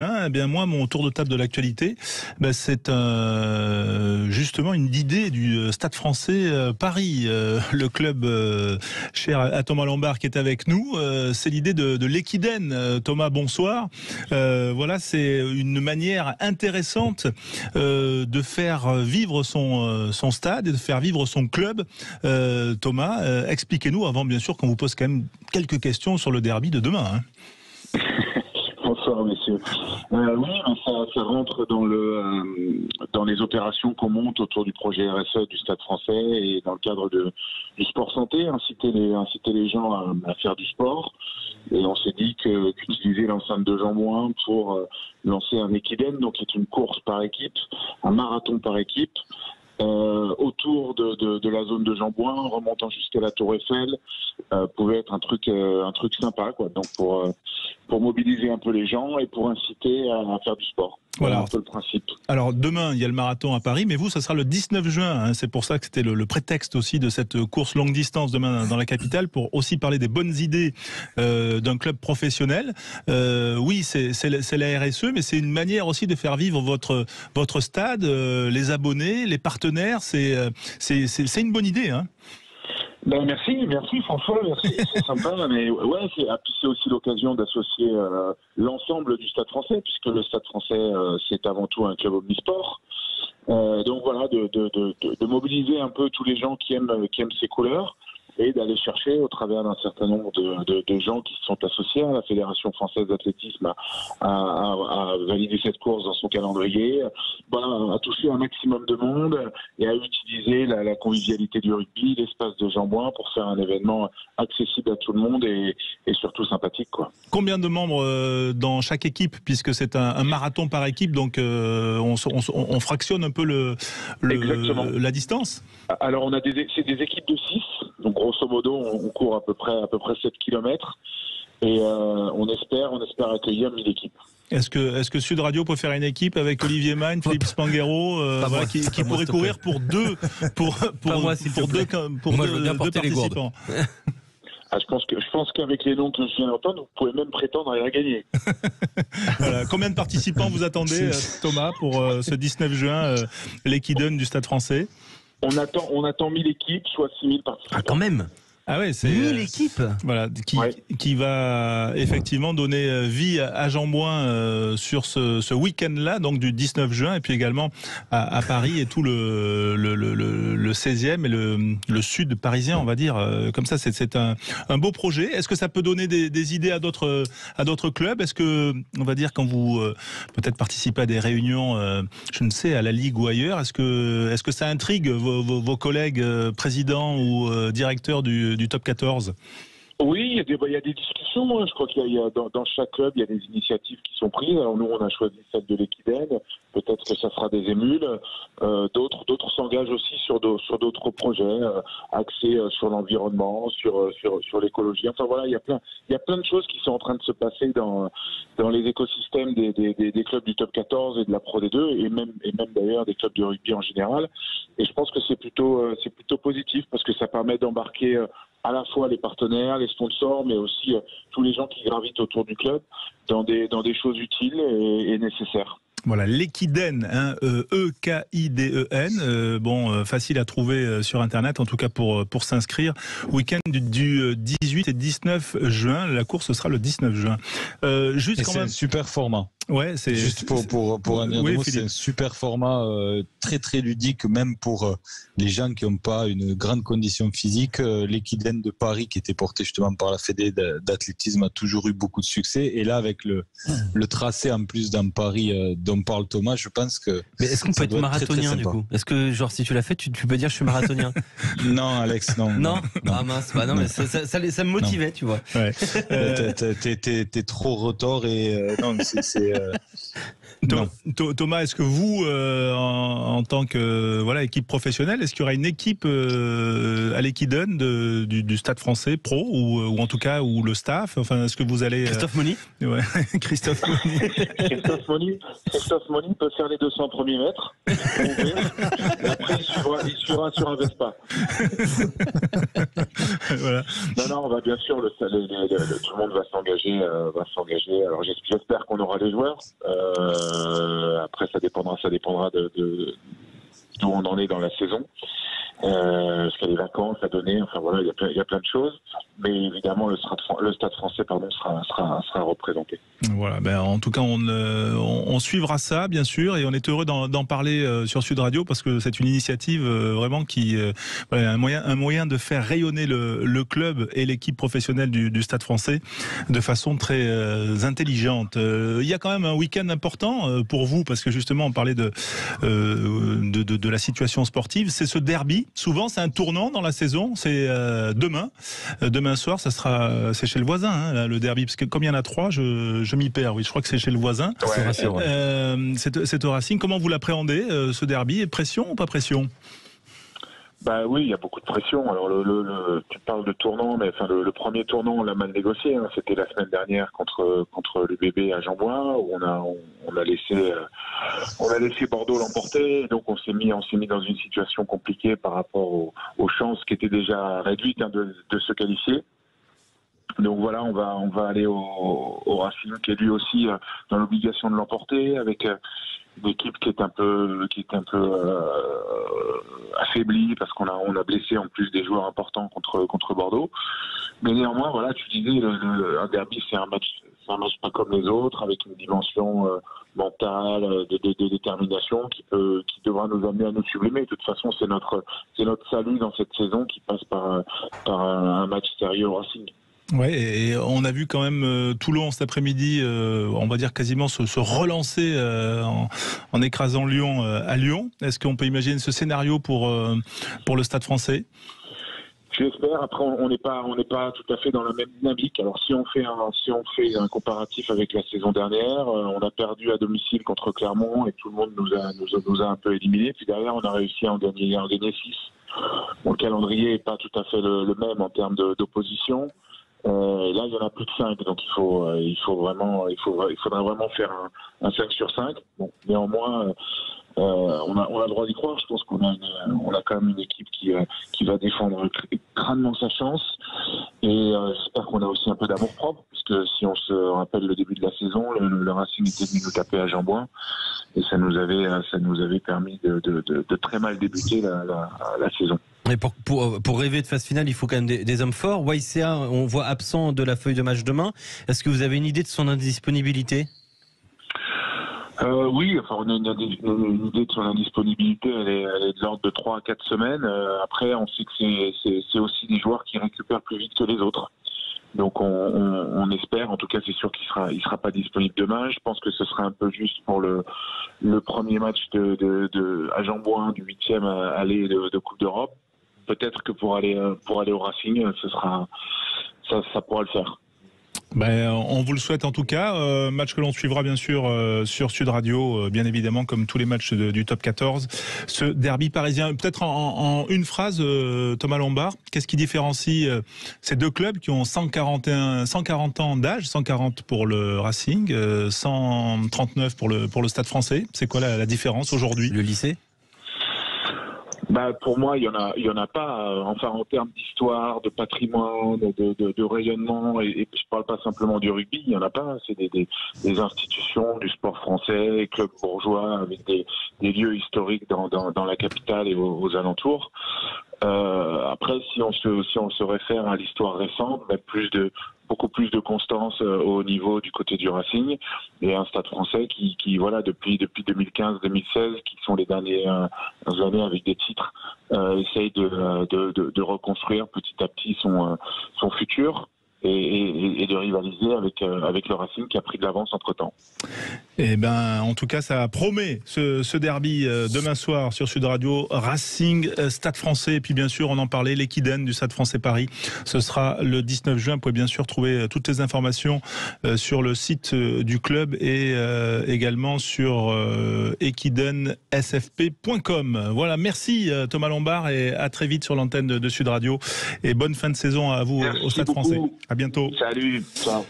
Eh bien moi, mon tour de table de l'actualité, c'est justement une idée du Stade Français Paris, le club cher à Thomas Lombard qui est avec nous. C'est l'idée de l'Equiden. Thomas, bonsoir. Voilà, c'est une manière intéressante de faire vivre son stade et de faire vivre son club. Thomas, expliquez-nous, avant bien sûr qu'on vous pose quand même quelques questions sur le derby de demain. Bonsoir messieurs. Oui, ça rentre dans les opérations qu'on monte autour du projet RSE du Stade Français et dans le cadre du sport santé, inciter les gens à faire du sport. Et on s'est dit qu'utiliser l'enceinte de Jean-Bouin pour lancer un Equiden, donc qui est une course par équipe, un marathon par équipe, autour de la zone de Jean-Bouin, remontant jusqu'à la Tour Eiffel, pouvait être un truc sympa, quoi. Donc pour mobiliser un peu les gens et pour inciter à faire du sport. Voilà un peu le principe. Alors demain, il y a le marathon à Paris, mais vous, ça sera le 19 juin. C'est pour ça que c'était le prétexte aussi de cette course longue distance demain dans la capitale, pour aussi parler des bonnes idées d'un club professionnel. Oui, c'est la RSE, mais c'est une manière aussi de faire vivre votre stade, les abonnés, les partenaires. C'est une bonne idée, hein. Ben merci François, merci, c'est sympa, mais ouais, c'est aussi l'occasion d'associer l'ensemble du Stade Français, puisque le Stade Français c'est avant tout un club omnisport. Donc voilà, de mobiliser un peu tous les gens qui aiment ces couleurs et d'aller chercher au travers d'un certain nombre de gens qui se sont associés à la Fédération française d'athlétisme à valider cette course dans son calendrier, à toucher un maximum de monde et à utiliser la convivialité du rugby, l'espace de Jean-Bouin pour faire un événement accessible à tout le monde et surtout sympathique, quoi. Combien de membres dans chaque équipe, puisque c'est un marathon par équipe, donc on fractionne un peu la distance? Alors c'est des équipes de 6, donc grosso modo on court à peu près 7 km et on espère accueillir 1000 équipes. Est-ce que Sud Radio peut faire une équipe avec Olivier Magne, Philippe Spanghero, qui pourrait courir pour deux participants? Je pense qu'avec les noms que je viens d'entendre, vous pouvez même prétendre à y gagner. Voilà. Combien de participants vous attendez, Thomas, pour ce 19 juin, l'Equiden du Stade Français? On attend 1000 équipes, soit 6000 participants. Ah, quand même. Ah ouais, c'est 1000 équipes. Voilà, qui va effectivement donner vie à Jean-Bouin sur ce week-end-là, donc du 19 juin, et puis également à Paris et tout le 16e et le sud parisien, on va dire. Comme ça, c'est un beau projet. Est-ce que ça peut donner des idées à d'autres clubs? Est-ce que, on va dire, quand vous peut-être participez à des réunions, je ne sais, à la Ligue ou ailleurs, est-ce que ça intrigue vos collègues présidents ou directeurs du top 14? Oui, il y a des discussions. Je crois qu'il y a dans chaque club, il y a des initiatives qui sont prises. Alors nous, on a choisi celle de l'Equiden. Peut-être que ça sera des émules. D'autres s'engagent aussi sur d'autres projets axés sur l'environnement, sur l'écologie. Enfin voilà, il y a plein de choses qui sont en train de se passer dans les écosystèmes des clubs du top 14 et de la Pro D2 et même d'ailleurs des clubs de rugby en général. Et je pense que c'est plutôt positif parce que ça permet d'embarquer à la fois les partenaires, les sponsors, mais aussi tous les gens qui gravitent autour du club dans des choses utiles et nécessaires. Voilà, l'Equiden, hein, E-K-I-D-E-N, facile à trouver sur Internet, en tout cas pour s'inscrire. Week-end du 18 et 19 juin, la course sera le 19 juin. C'est un super format. Ouais, c'est juste pour un mot, c'est un super format très très ludique, même pour les gens qui n'ont pas une grande condition physique. L'Equiden de Paris, qui était porté justement par la Fédé d'athlétisme, a toujours eu beaucoup de succès. Et là, avec le tracé en plus dans Paris dont parle Thomas, je pense que. Mais est-ce qu'on peut être marathonien du coup? Est-ce que genre si tu l'as fait, tu peux dire je suis marathonien? Non, Alex, non. Non. Ah mince, non mais ça me motivait, non. Tu vois. Ouais. T'es trop retors et non, c'est Thomas, est-ce que vous, en tant que équipe professionnelle, est-ce qu'il y aura une équipe à l'Equiden du Stade Français pro ou en tout cas ou le staff? Enfin, est-ce que vous allez Christophe Moni? Ouais, Christophe Moni. Christophe Moni peut faire les 200 premiers mètres. Et après, il suivra sur un Vespa. Voilà. Non, on va bien sûr, tout le monde va s'engager. Alors j'espère qu'on aura les joueurs. Après, ça dépendra d'où on en est dans la saison. Parce qu'il y a des vacances à donner. Enfin voilà, il y a plein de choses. Mais évidemment, le Stade Français, sera représenté. Voilà. Ben en tout cas, on suivra ça, bien sûr, et on est heureux d'en parler sur Sud Radio parce que c'est une initiative vraiment qui un moyen de faire rayonner le club et l'équipe professionnelle du Stade Français de façon très intelligente. Il y a quand même un week-end important pour vous parce que justement, on parlait de la situation sportive. C'est ce derby. Souvent, c'est un tournant dans la saison. C'est demain soir, c'est chez le voisin, hein, le derby, parce que comme il y en a 3, je m'y perds. Oui, je crois que c'est chez le voisin. Ouais. C'est au Racing. Comment vous l'appréhendez, ce derby? Pression ou pas pression? Bah oui, il y a beaucoup de pression. Alors tu parles de tournant, mais enfin le premier tournant, on l'a mal négocié. Hein. C'était la semaine dernière contre le bébé à Jean-Bouin, où on a laissé Bordeaux l'emporter. Donc on s'est mis dans une situation compliquée par rapport aux chances qui étaient déjà réduites de se qualifier. Donc voilà, on va aller au Racing, qui est lui aussi dans l'obligation de l'emporter, avec une équipe qui est un peu affaiblie parce qu'on a blessé en plus des joueurs importants contre Bordeaux. Mais néanmoins, voilà, tu disais, un derby, c'est un match pas comme les autres, avec une dimension mentale, de détermination qui devra nous amener à nous sublimer. De toute façon, c'est notre salut dans cette saison qui passe par un match sérieux au Racing. Ouais, et on a vu quand même Toulon cet après-midi, on va dire quasiment se relancer en écrasant Lyon à Lyon. Est-ce qu'on peut imaginer ce scénario pour le Stade Français? J'espère. Après, on n'est pas tout à fait dans la même dynamique. Alors, si on fait un comparatif avec la saison dernière, on a perdu à domicile contre Clermont et tout le monde nous a un peu éliminés. Puis derrière, on a réussi à en gagner 6. Bon, le calendrier n'est pas tout à fait le même en termes d'opposition. Là, il y en a plus de 5, donc il faudra vraiment faire un 5 sur 5. Bon, néanmoins, on a le droit d'y croire. Je pense qu'on a quand même une équipe qui va défendre crânement sa chance. Et j'espère qu'on a aussi un peu d'amour propre, puisque si on se rappelle le début de la saison, le Racing était venu nous taper à Jean-Bouin, et ça nous avait permis de très mal débuter la saison. Mais pour rêver de phase finale, il faut quand même des hommes forts. YCA, on voit absent de la feuille de match demain. Est-ce que vous avez une idée de son indisponibilité? Oui, enfin on a une idée de son indisponibilité. Elle est de l'ordre de 3 à 4 semaines. Après, on sait que c'est aussi des joueurs qui récupèrent plus vite que les autres. Donc on espère, en tout cas c'est sûr qu'il sera pas disponible demain. Je pense que ce sera un peu juste pour le premier match à Jean-Bouin du 8e aller de Coupe d'Europe. Peut-être que pour aller au Racing, ça pourra le faire. Ben, on vous le souhaite en tout cas. Match que l'on suivra bien sûr sur Sud Radio, bien évidemment, comme tous les matchs du top 14. Ce derby parisien, peut-être en une phrase, Thomas Lombard, qu'est-ce qui différencie ces deux clubs qui ont 140 ans d'âge, 140 pour le Racing, 139 pour le Stade Français? C'est quoi la différence aujourd'hui? Le lycée? Bah, pour moi, il y en a pas. Enfin, en termes d'histoire, de patrimoine, de rayonnement, et je parle pas simplement du rugby, il y en a pas. C'est des institutions du sport français, clubs bourgeois avec des lieux historiques dans la capitale et aux alentours. Après, si on se réfère à l'histoire récente, beaucoup plus de constance au niveau du côté du Racing, et un Stade Français qui voilà, depuis 2015-2016, qui sont les dernières années avec des titres, essaye de reconstruire petit à petit son futur. et de rivaliser avec le Racing qui a pris de l'avance entre-temps. Eh ben, en tout cas, ça promet ce derby demain soir sur Sud Radio. Racing, Stade Français, et puis bien sûr, on en parlait, l'Equiden du Stade Français Paris. Ce sera le 19 juin. Vous pouvez bien sûr trouver toutes les informations sur le site du club et également sur equidensfp.com. Voilà, merci Thomas Lombard et à très vite sur l'antenne de Sud Radio. Et bonne fin de saison à vous. Merci au Stade beaucoup. Français. À bientôt. Salut. Ciao.